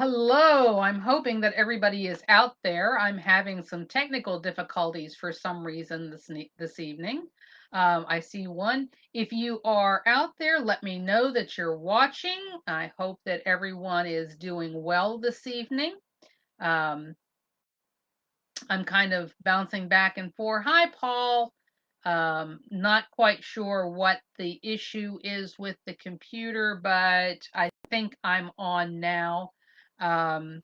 Hello, I'm hoping that everybody is out there. I'm having some technical difficulties for some reason this evening. I see one. If you are out there, let me know that you're watching. I hope that everyone is doing well this evening. Um, I'm kind of bouncing back and forth. Hi, Paul. Not quite sure what the issue is with the computer, but I think I'm on now. Um,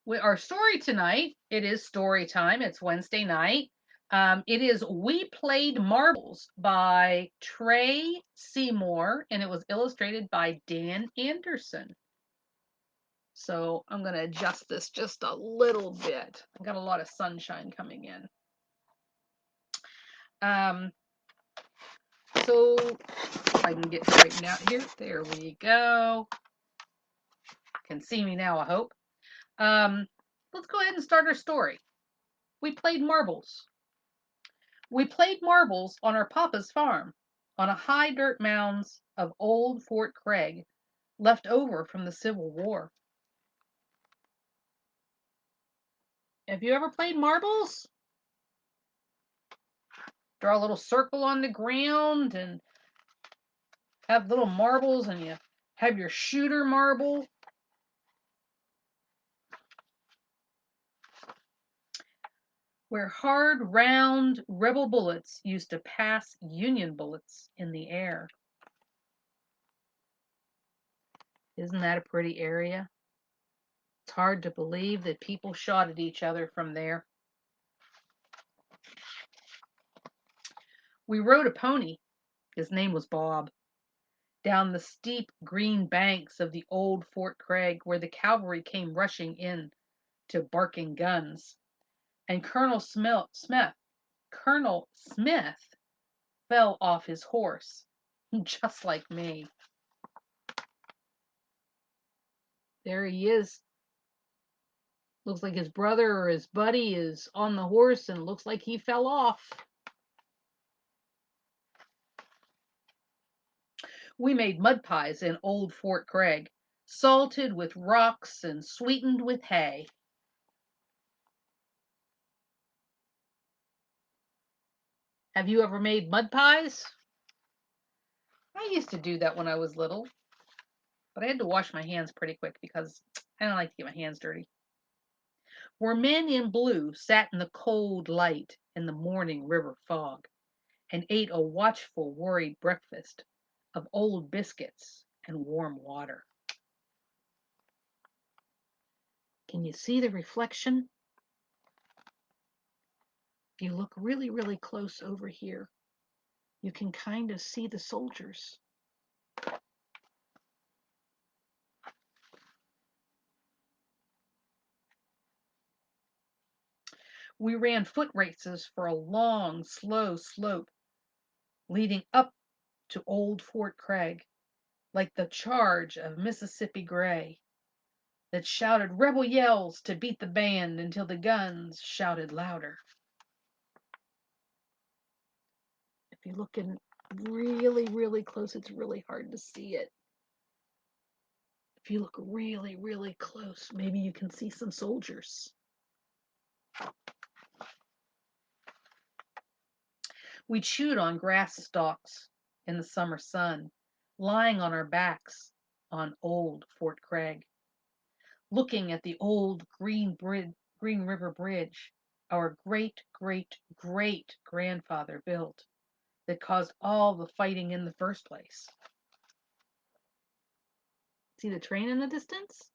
our story tonight, it is story time. It's Wednesday night. It is We Played Marbles by Trey Seymour, and it was illustrated by Dan Anderson. So I'm going to adjust this just a little bit. I got a lot of sunshine coming in. Um, so if I can get straightened out here. There we go. Can see me now, I hope. Let's go ahead and start our story. We played marbles. We played marbles on our papa's farm, on a high dirt mounds of old Fort Craig, left over from the Civil War. Have you ever played marbles? Draw a little circle on the ground and have little marbles, and you have your shooter marble. Where hard, round rebel bullets used to pass Union bullets in the air. Isn't that a pretty area? It's hard to believe that people shot at each other from there. We rode a pony, his name was Bob, down the steep green banks of the old Fort Craig where the cavalry came rushing in to barking guns. And Colonel Smith fell off his horse, just like me. There he is. Looks like his brother or his buddy is on the horse and looks like he fell off. We made mud pies in old Fort Craig, salted with rocks and sweetened with hay. Have you ever made mud pies? I used to do that when I was little, but I had to wash my hands pretty quick because I don't like to get my hands dirty. Where men in blue sat in the cold light in the morning river fog and ate a watchful, worried breakfast of old biscuits and warm water. Can you see the reflection? If you look really, really close over here, you can kind of see the soldiers. We ran foot races for a long, slow slope leading up to old Fort Craig, like the charge of Mississippi Gray, that shouted rebel yells to beat the band until the guns shouted louder. If you look in really, really close, it's really hard to see it. If you look really, really close, maybe you can see some soldiers. We chewed on grass stalks in the summer sun, lying on our backs on old Fort Craig, looking at the old Green River Bridge our great, great, great grandfather built that caused all the fighting in the first place. See the train in the distance?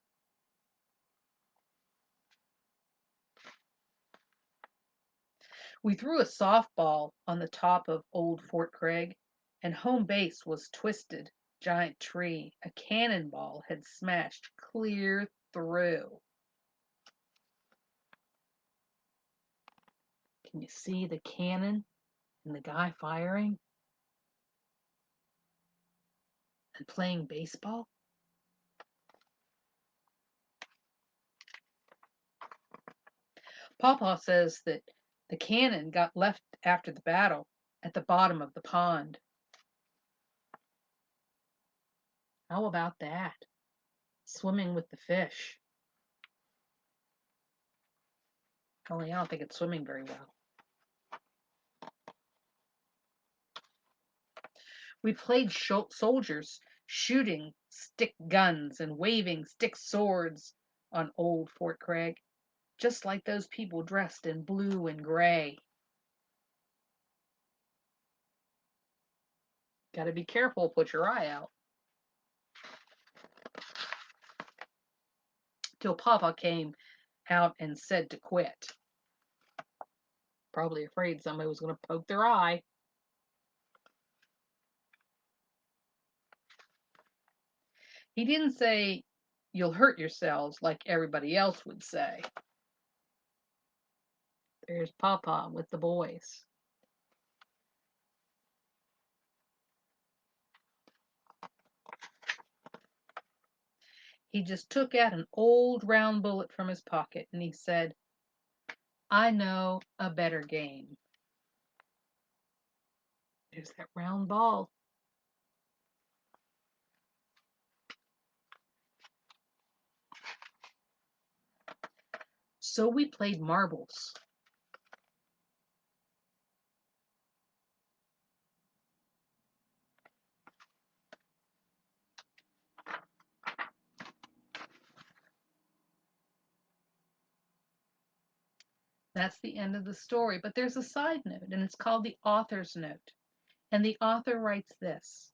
We threw a softball on the top of old Fort Craig, and home base was twisted giant tree a cannonball had smashed clear through. Can you see the cannon and the guy firing and playing baseball? Pawpaw says that the cannon got left after the battle at the bottom of the pond. How about that? Swimming with the fish. Only I don't think it's swimming very well. We played soldiers, shooting stick guns and waving stick swords on old Fort Craig, just like those people dressed in blue and gray. Gotta be careful, put your eye out. Till Papa came out and said to quit. Probably afraid somebody was going to poke their eye. He didn't say, "You'll hurt yourselves," like everybody else would say. There's Papa with the boys. He just took out an old round bullet from his pocket and he said, "I know a better game." There's that round ball. So we played marbles. That's the end of the story. But there's a side note, and it's called the author's note. And the author writes this: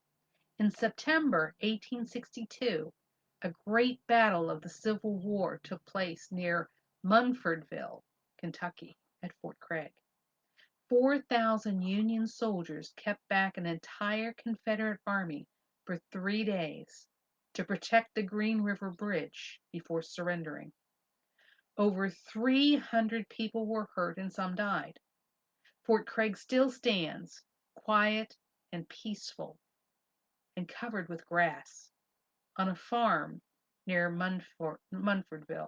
In September 1862, a great battle of the Civil War took place near Munfordville, Kentucky, at Fort Craig. 4,000 Union soldiers kept back an entire Confederate army for 3 days to protect the Green River Bridge before surrendering. Over 300 people were hurt and some died. Fort Craig still stands, quiet and peaceful, and covered with grass, on a farm near Munfordville.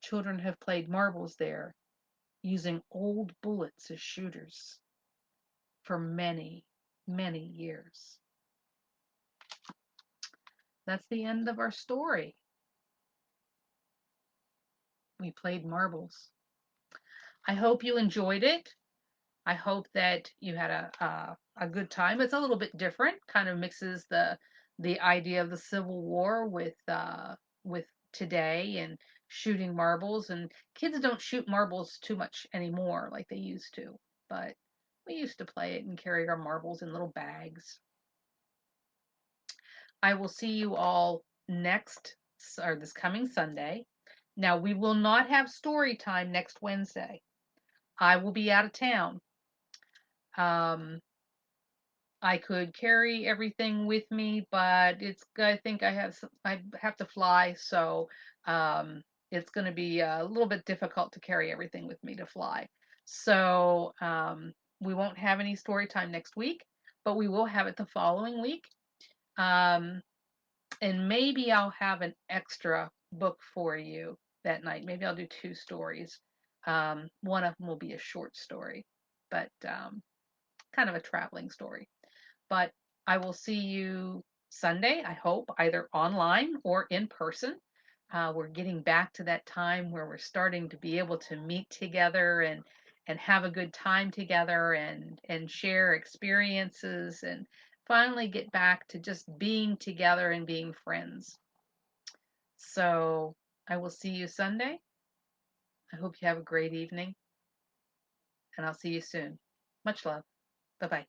Children have played marbles there, using old bullets as shooters for many, many years. That's the end of our story. We played marbles. I hope you enjoyed it. I hope that you had a good time. It's a little bit different, kind of mixes the idea of the Civil War with today and shooting marbles. And kids don't shoot marbles too much anymore like they used to, but we used to play it and carry our marbles in little bags. I will see you all next or this coming Sunday. Now we will not have story time next Wednesday. I will be out of town. Um, I could carry everything with me, but I think I have to fly, so it's going to be a little bit difficult to carry everything with me to fly. So we won't have any story time next week, but we will have it the following week. Um, and maybe I'll have an extra book for you that night. Maybe I'll do two stories. One of them will be a short story, but kind of a traveling story. But I will see you Sunday, I hope, either online or in person. We're getting back to that time where we're starting to be able to meet together and have a good time together and share experiences and finally get back to just being together and being friends. So I will see you Sunday. I hope you have a great evening, and I'll see you soon. Much love. Bye bye.